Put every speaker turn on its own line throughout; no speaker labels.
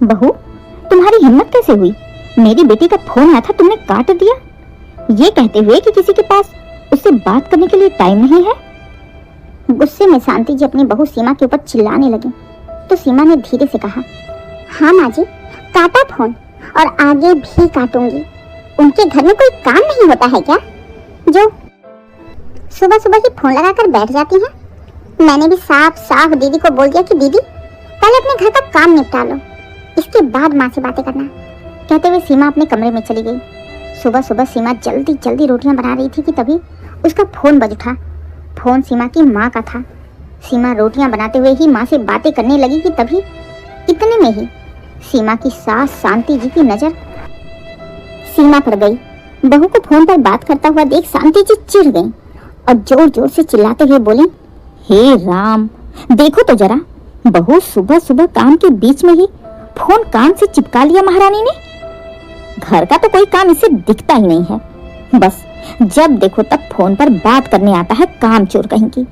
बहू, तुम्हारी हिम्मत कैसे हुई? मेरी बेटी का फोन आया था, तुमने काट दिया, ये कहते हुए कि किसी के पास उससे बात करने के लिए टाइम नहीं है। गुस्से में शांति जी अपनी बहू सीमा के ऊपर चिल्लाने लगी तो सीमा ने धीरे से कहा, हाँ माँ जी, काटा फोन और आगे भी काटूंगी। उनके घर में कोई काम नहीं होता है क्या जो सुबह सुबह ही फोन लगाकर बैठ जाती हैं? मैंने भी साफ साफ दीदी को बोल दिया कि दीदी पहले अपने घर का काम निपटा लो, इसके बाद माँ से बातें करना। कहते हुए सीमा अपने कमरे में चली गई। सुबह सुबह सीमा जल्दी जल्दी रोटियां बना रही थी कि तभी उसका फोन बज उठा। फोन सीमा की माँ का था। सीमा रोटियां बनाते हुए ही माँ से बातें करने लगी कि तभी इतने में ही सीमा की सास शांति जी की नजर सीमा पर गई। बहू को फोन पर बात करता हुआ देख शांति जी चिढ़ गई और जोर जोर से चिल्लाते हुए बोली, हे राम, देखो तो जरा, बहू सुबह सुबह काम के बीच में ही फोन कान से चिपका लिया महारानी ने। घर का तो कोई काम इसे दिखता ही नहीं है, बस जब देखो तब फोन पर बात करने आता है, काम चोर कहीं की।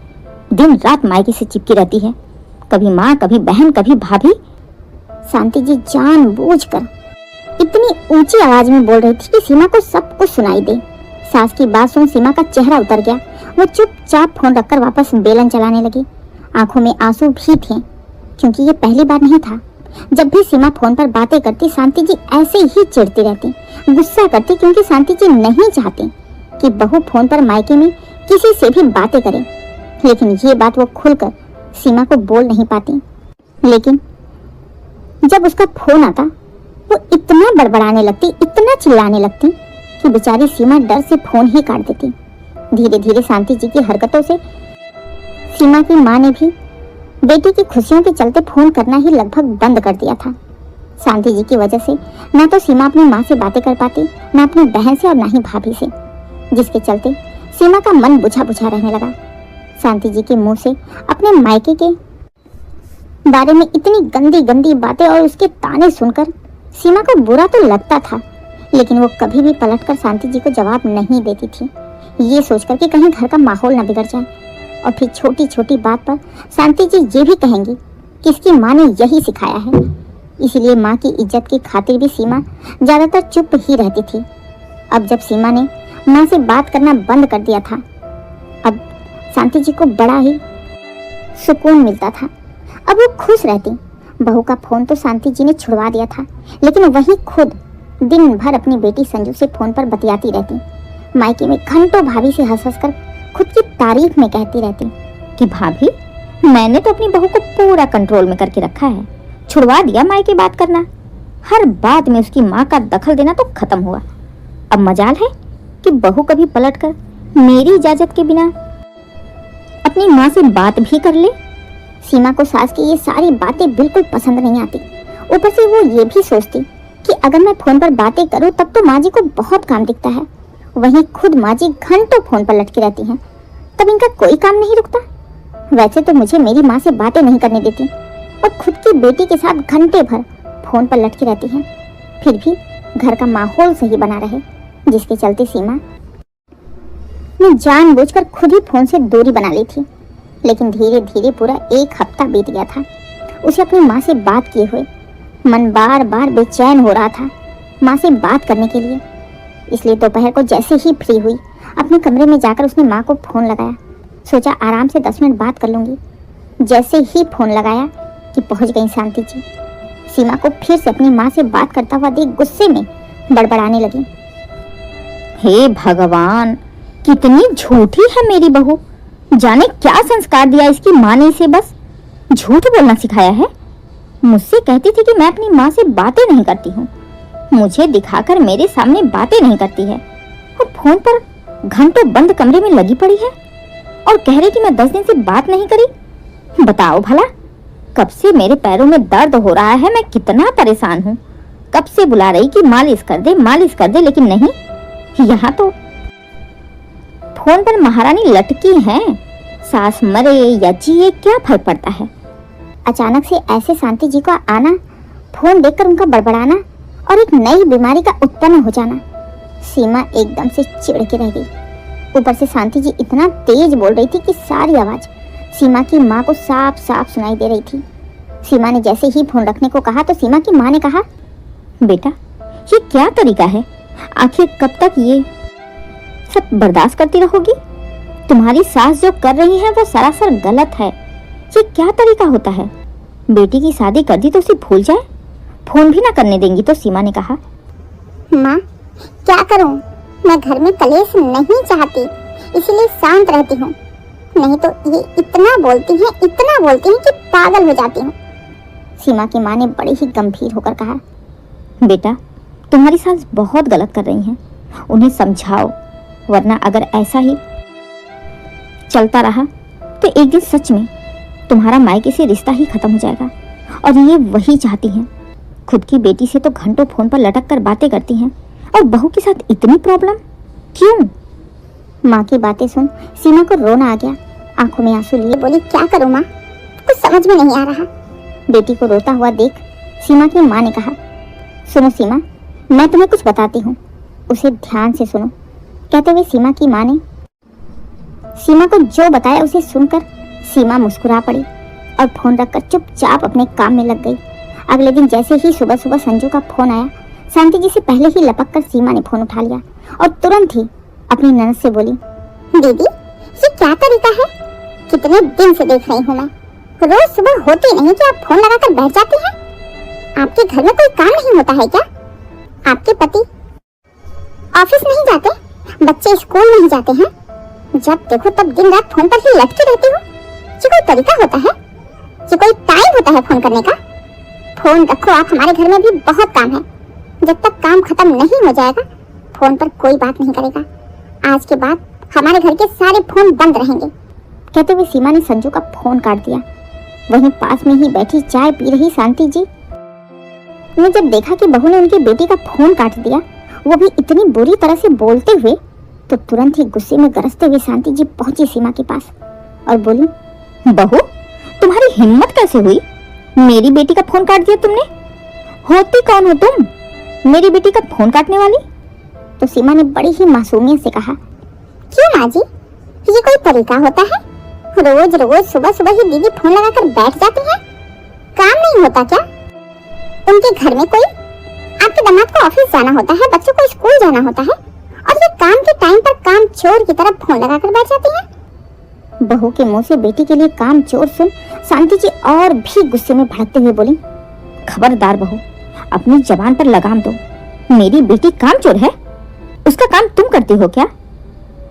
दिन रात मायके से चिपकी रहती है, कभी माँ, कभी बहन, कभी भाभी। शांति जी जानबूझकर इतनी ऊंची आवाज में बोल रही थी कि सीमा को सब कुछ सुनाई दे। सास की बात सुन सीमा का चेहरा उतर गया। वो चुपचाप फोन रखकर वापस बेलन चलाने लगी। आंखों में आंसू भी थे, क्योंकि ये पहली बार नहीं था। जब भी सीमा फोन पर बातें करती शांति जी ऐसे ही चिढ़ती रहती, गुस्सा करती, क्योंकि शांति जी नहीं चाहती कि बहू फोन पर मायके में किसी से भी बातें करे। लेकिन ये बात वो खुलकर सीमा को बोल नहीं पाती। लेकिन जब उसका फोन आता वो इतना बड़बड़ाने लगती, इतना चिल्लाने लगती कि बेचारी सीमा डर से फोन ही काट देती। धीरे धीरे शांति जी की हरकतों से सीमा की माँ ने भी बेटी की खुशियों के चलते फोन करना ही लगभग बंद कर दिया था। शांति जी की वजह से ना तो सीमा अपनी माँ से बातें कर पाती, ना अपनी बहन से और ना ही भाभी से, जिसके चलते सीमा का मन बुझा बुझा रहने लगा। शांति जी के मुंह से अपने मायके के बारे में इतनी गंदी गंदी बातें और उसके ताने सुनकर सीमा को बुरा तो लगता था, लेकिन वो कभी भी पलटकर शांति जी को जवाब नहीं देती थी, ये सोचकर कि कहीं घर का माहौल न बिगड़ जाए। और फिर छोटी छोटी बात पर शांति जी ये भी कहेंगी कि इसकी माँ ने यही सिखाया है। इसीलिए माँ की इज्जत की खातिर भी सीमा ज्यादातर चुप ही रहती थी। अब जब सीमा ने माँ से बात करना बंद कर दिया था, अब शांति जी को बड़ा ही सुकून मिलता था। अब वो खुश रहती। बहू का फोन तो शांति जी ने छुड़वा दिया था, लेकिन वही खुद दिन भर अपनी बेटी संजू से फोन पर बतियाती रहती। मायके में घंटों भाभी से हंस हंस कर खुद की तारीफ में कहती रहती कि भाभी, मैंने तो अपनी बहू को पूरा कंट्रोल में करके रखा है, छुड़वा दिया मायके बात करना। हर बात में उसकी माँ का दखल देना तो खत्म हुआ। अब मजाल है कि बहू कभी पलटकर मेरी इजाजत के बिना अपनी माँ से बात भी कर ले। सीमा को सास की ये सारी बातें बिल्कुल पसंद नहीं आती। ऊपर से वो ये भी सोचती कि अगर मैं फोन पर बातें करूं तब तो माँ जी को बहुत काम दिखता है, वहीं खुद माँ जी घंटों फोन पर लटकी रहती हैं, तब इनका कोई काम नहीं रुकता। वैसे तो मुझे मेरी माँ से बातें नहीं करने देती और खुद की बेटी के साथ घंटे भर फोन पर लटकी रहती हैं, फिर भी घर का माहौल सही बना रहे, जिसके चलते सीमा ने जानबूझकर खुद ही फोन से दूरी बना ली थी। लेकिन धीरे धीरे पूरा एक हफ्ता बीत गया था उसे अपनी माँ से बात किए हुए। मन बार बार बेचैन हो रहा था माँ से बात करने के लिए। इसलिए दोपहर को जैसे ही फ्री हुई अपने कमरे में जाकर उसने माँ को फोन लगाया। सोचा आराम से 10 मिनट बात कर लूँगी। जैसे ही फोन लगाया कि पहुँच गई शांति जी। सीमा को फिर से अपनी माँ से बात करता हुआ देख गुस्से में बड़बड़ाने लगी, हे भगवान, कितनी झूठी है मेरी बहू। जाने क्या संस्कार दिया इसकी माँ ने इसे, बस झूठ बोलना सिखाया है। मुझसे कहती थी कि मैं अपनी माँ से बातें नहीं करती हूँ, मुझे दिखाकर मेरे सामने बातें नहीं करती है, और फोन पर घंटों बंद कमरे में लगी पड़ी है और कह रही कि मैं 10 दिन से बात नहीं करी। बताओ भला, कब से मेरे पैरों में दर्द हो रहा है, मैं कितना परेशान हूँ। कब से बुला रही कि मालिश कर दे, मालिश कर दे, लेकिन नहीं, यहाँ तो फोन पर महारानी लटकी हैं। सास मरे या जिए क्या फर्क पड़ता है। अचानक से ऐसे शांति जी का आना, फोन देखकर उनका बड़बड़ाना और एक नई बीमारी का उत्पन्न हो जाना, सीमा एकदम से चिढ़ के रह गई। ऊपर से शांति जी इतना तेज बोल रही थी कि सारी आवाज सीमा की माँ को साफ साफ सुनाई दे रही थी। सीमा ने जैसे ही फोन रखने को कहा तो सीमा की माँ ने कहा, बेटा ये क्या तरीका है, आखिर कब तक ये सब बर्दाश्त करती रहोगी? तुम्हारी सास जो कर रही है वो सरासर गलत है। ये क्या तरीका होता है? बेटी की शादी कर दी तो उसे भूल जाए, फोन भी ना करने देंगी? तो सीमा ने कहा,
माँ क्या करूं, मैं घर में कलेश नहीं चाहती, इसलिए शांत रहती हूँ। नहीं तो ये इतना बोलती हैं कि पागल हो जाती हूँ।
सीमा की माँ ने बड़े ही गंभीर होकर कहा, बेटा तुम्हारी सास बहुत गलत कर रही हैं, उन्हें समझाओ, वरना अगर ऐसा ही चलता रहा तो एक दिन सच में तुम्हारा मायके से रिश्ता ही खत्म हो जाएगा। और ये वही चाहती हैं। खुद की बेटी से तो घंटों फोन पर लटक कर बातें करती हैं, और बहू के साथ इतनी प्रॉब्लम क्यों?
माँ की बातें सुन सीमा को रोना आ गया। आंखों में आंसू लिए बोली, क्या करूँ माँ, कुछ समझ में नहीं आ रहा।
बेटी को रोता हुआ देख सीमा की माँ ने कहा, सुनो सीमा, मैं तुम्हें कुछ बताती हूँ, उसे ध्यान से सुनो। कहते हुए सीमा की माँ ने सीमा को जो बताया उसे सुनकर सीमा मुस्कुरा पड़ी और फोन रखकर चुपचाप अपने काम में लग गई। अगले दिन जैसे ही सुबह सुबह संजू का फोन आया, शांति जी से पहले ही लपक कर सीमा ने फोन उठा लिया और तुरंत ही अपनी ननद से बोली,
दीदी ये क्या तरीका है, कितने दिन से देख रही हूँ मैं, रोज सुबह होती नहीं कि आप फोन लगाकर बैठ जाती हैं। आपके घर में कोई काम नहीं होता है क्या? आपके पति ऑफिस नहीं जाते, बच्चे स्कूल नहीं जाते हैं, जब देखो तब दिन रात फोन पर ही लटकी रहती हो। ये कोई तरीका होता है? ये कोई टाइम होता है फोन करने का? फोन रखो आप, हमारे घर में भी बहुत काम है। जब तक काम खत्म नहीं हो जाएगा फोन पर कोई बात नहीं करेगा। आज के बाद हमारे घर के सारे फोन बंद रहेंगे।
कहते हुए सीमा ने संजू का फोन काट दिया। वहीं पास में ही बैठी चाय पी रही शांति जी ने जब देखा कि बहू ने उनकी बेटी का फोन काट दिया, वो भी इतनी बुरी तरह से बोलते हुए, तो तुरंत ही गुस्से में गरजते हुए शांति जी पहुंची सीमा के पास और बोली, बहू तुम्हारी हिम्मत कैसे हुई, मेरी बेटी का फोन काट दिया तुमने? होती कौन हो तुम, मेरी बेटी का फोन काटने वाली? तो सीमा ने बड़ी ही मासूमियत से कहा,
क्यों माँ जी, ये कोई तरीका होता है? रोज रोज सुबह सुबह ही दीदी फोन लगाकर बैठ जाती है, काम नहीं होता क्या उनके घर में कोई? आपके दामाद को ऑफिस जाना होता है, बच्चों को स्कूल जाना होता है, और ये काम के टाइम पर काम चोर की तरह फोन लगाकर बैठ जाती है।
बहू के मुंह से बेटी के लिए काम चोर सुन शांति जी और भी गुस्से में भड़कते हुए बोली, खबरदार बहू, अपनी जबान पर लगाम दो। मेरी बेटी काम चोर है? उसका काम तुम करती हो क्या?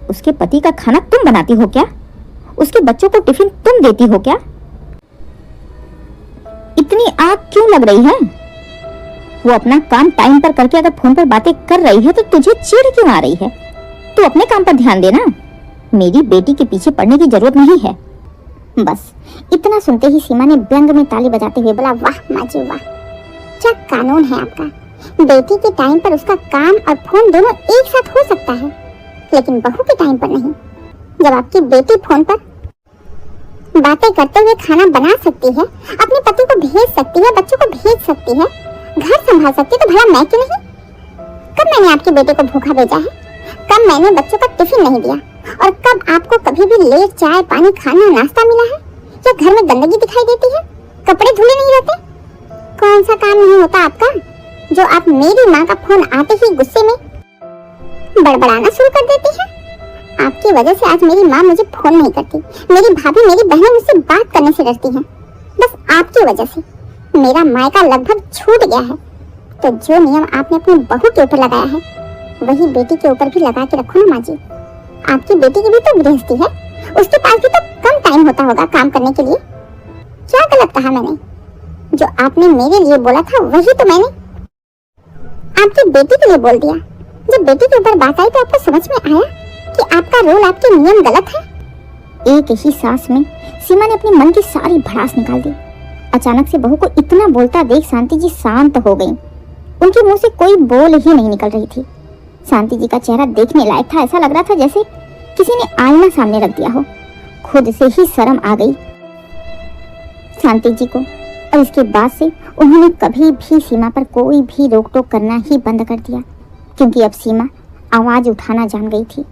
उसके पति का खाना तुम बनाती हो क्या? उसके बच्चों को टिफिन तुम देती हो क्या? इतनी आग क्यों लग रही है? वो अपना काम टाइम पर करके अगर फोन पर बातें कर रही है तो तुझे चिढ़ क्यों आ रही है? तू अपने काम पर ध्यान देना, मेरी बेटी के पीछे पड़ने की जरूरत नहीं है।
बस इतना सुनते ही सीमा ने व्यंग में ताली बजाते हुए बोला, वाह माँ जी वाह, क्या कानून है आपका। बेटी के टाइम पर उसका काम और फोन दोनों एक साथ हो सकता है, लेकिन बहू के टाइम पर नहीं। जब आपकी बेटी फोन पर बातें करते हुए खाना बना सकती है, अपने पति को भेज सकती है, बच्चों को भेज सकती है, घर संभाल सकती है, तो भला मैं क्यों नहीं? कब मैंने आपके बेटे को भूखा भेजा है? कब मैंने बच्चों का टिफिन नहीं दिया? और कब आपको कभी भी लेट चाय पानी खाना नाश्ता मिला है? या घर में गंदगी दिखाई देती है, कपड़े धुले नहीं रहते? कौन सा काम नहीं होता आपका जो आप मेरी माँ का फोन आते ही गुस्से में बड़बड़ाना शुरू कर देती है? आपकी वजह से आज मेरी माँ मुझे फोन नहीं करती, मेरी भाभी मेरी बहनें मुझसे बात करने से डरती हैं। बस आपकी वजह से मेरा मायका लगभग छूट गया है। तो जो नियम आपने अपनी बहू के ऊपर लगाया है वही बेटी के ऊपर भी लगा के रखो ना माँ जी। आपकी बेटी की भी तो गृहस्थी है, उसके पास भी तो कम टाइम होता होगा काम करने के लिए। क्या गलत कहा मैंने? जो आपने मेरे लिए बोला था वही तो मैंने आपकी बेटी के लिए बोल दिया। जब बेटी के ऊपर बात आई तो आपको समझ में आया कि आपका रोल, आपके नियम गलत है।
एक ही सांस में सीमा ने अपने मन की सारी भड़ास निकाल दी। अचानक से बहू को इतना बोलता देख शांति जी शांत हो गईं। उनके मुंह से कोई बोल ही नहीं निकल रही थी। शांति जी का चेहरा देखने लायक था, ऐसा लग रहा था जैसे किसी ने आईना सामने रख दिया हो। खुद से ही शर्म आ गई शांति जी को, और इसके बाद से उन्होंने कभी भी सीमा पर कोई भी रोक टोक करना ही बंद कर दिया, क्योंकि अब सीमा आवाज उठाना जान गई थी।